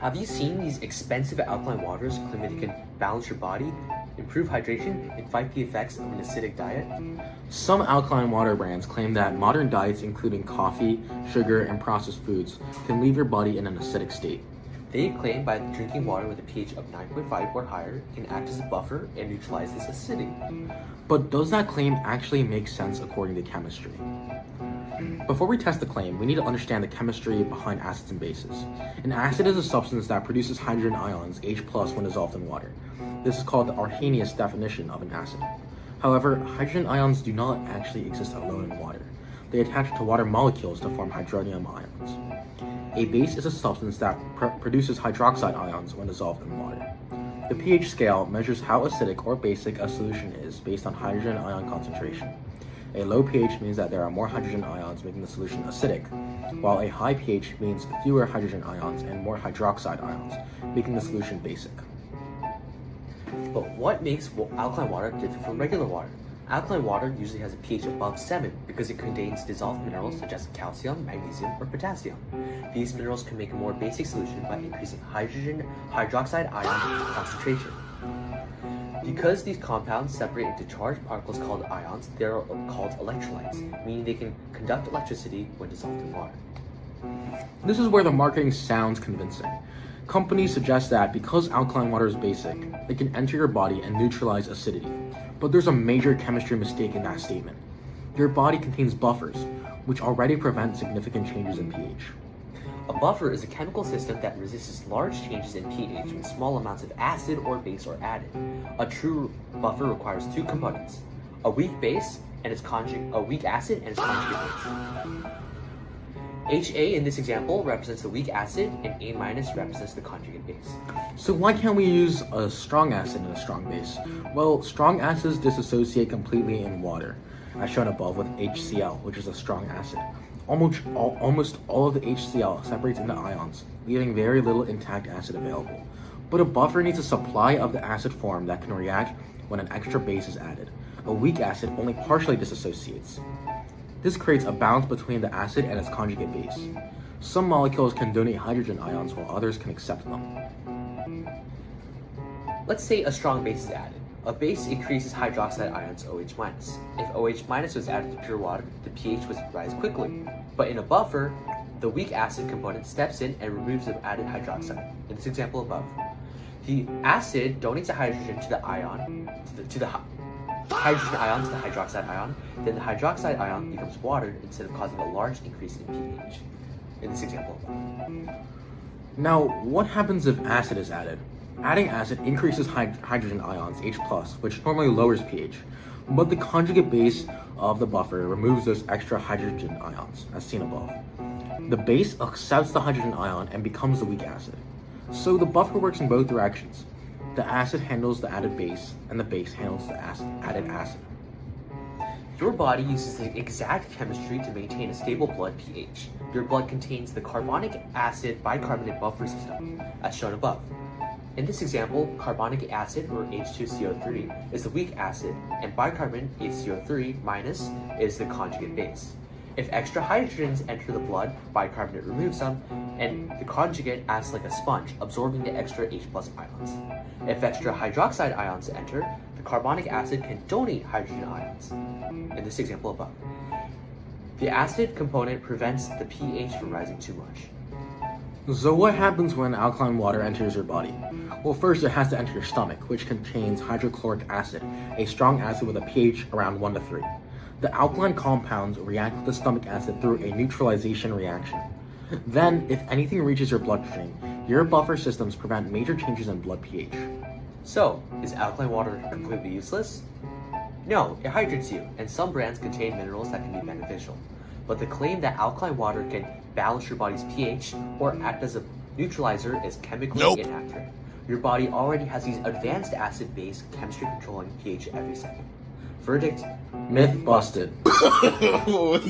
Have you seen these expensive alkaline waters claiming they can balance your body, improve hydration, and fight the effects of an acidic diet? Some alkaline water brands claim that modern diets, including coffee, sugar, and processed foods, can leave your body in an acidic state. They claim by drinking water with a pH of 9.5 or higher can act as a buffer and neutralize this acidity. But does that claim actually make sense according to chemistry? Before we test the claim, we need to understand the chemistry behind acids and bases. An acid is a substance that produces hydrogen ions, H+, when dissolved in water. This is called the Arrhenius definition of an acid. However, hydrogen ions do not actually exist alone in water. They attach to water molecules to form hydronium ions. A base is a substance that produces hydroxide ions when dissolved in water. The pH scale measures how acidic or basic a solution is based on hydrogen ion concentration. A low pH means that there are more hydrogen ions making the solution acidic, while a high pH means fewer hydrogen ions and more hydroxide ions, making the solution basic. But what makes alkaline water different from regular water? Alkaline water usually has a pH above 7 because it contains dissolved minerals such as calcium, magnesium, or potassium. These minerals can make a more basic solution by increasing hydrogen hydroxide ion concentration. Because these compounds separate into charged particles called ions, they are called electrolytes, meaning they can conduct electricity when dissolved in water. This is where the marketing sounds convincing. Companies suggest that because alkaline water is basic, it can enter your body and neutralize acidity. But there's a major chemistry mistake in that statement. Your body contains buffers, which already prevent significant changes in pH. A buffer is a chemical system that resists large changes in pH when small amounts of acid or base are added. A true buffer requires two components: a weak base and a weak acid and its conjugate base. HA in this example represents the weak acid, and A- represents the conjugate base. So why can't we use a strong acid and a strong base? Well, strong acids dissociate completely in water, as shown above with HCl, which is a strong acid. Almost all of the HCl separates into ions, leaving very little intact acid available. But a buffer needs a supply of the acid form that can react when an extra base is added. A weak acid only partially dissociates. This creates a balance between the acid and its conjugate base. Some molecules can donate hydrogen ions while others can accept them. Let's say a strong base is added. A base increases hydroxide ions OH-. If OH- was added to pure water, the pH would rise quickly. But in a buffer, the weak acid component steps in and removes the added hydroxide. In this example above, the acid donates the hydrogen to the ion, to the hydrogen ion to the hydroxide ion. Then the hydroxide ion becomes water instead of causing a large increase in pH. In this example above. Now, what happens if acid is added? Adding acid increases hydrogen ions, H+, which normally lowers pH, but the conjugate base of the buffer removes those extra hydrogen ions, as seen above. The base accepts the hydrogen ion and becomes the weak acid. So the buffer works in both directions. The acid handles the added base, and the base handles the added acid. Your body uses the exact chemistry to maintain a stable blood pH. Your blood contains the carbonic acid bicarbonate buffer system, as shown above. In this example, carbonic acid, or H2CO3, is the weak acid, and bicarbonate, HCO3- is the conjugate base. If extra hydrogens enter the blood, bicarbonate removes them, and the conjugate acts like a sponge, absorbing the extra H+ ions. If extra hydroxide ions enter, the carbonic acid can donate hydrogen ions. In this example above, the acid component prevents the pH from rising too much. So what happens when alkaline water enters your body? Well, first it has to enter your stomach, which contains hydrochloric acid, a strong acid with a pH around 1 to 3. The alkaline compounds react with the stomach acid through a neutralization reaction. Then, if anything reaches your bloodstream, your buffer systems prevent major changes in blood pH. So, is alkaline water completely useless? No, it hydrates you, and some brands contain minerals that can be beneficial. But the claim that alkaline water can balance your body's pH or act as a neutralizer is chemically inaccurate. Your body already has these advanced acid-base chemistry controlling pH every second. Verdict: Myth busted. No.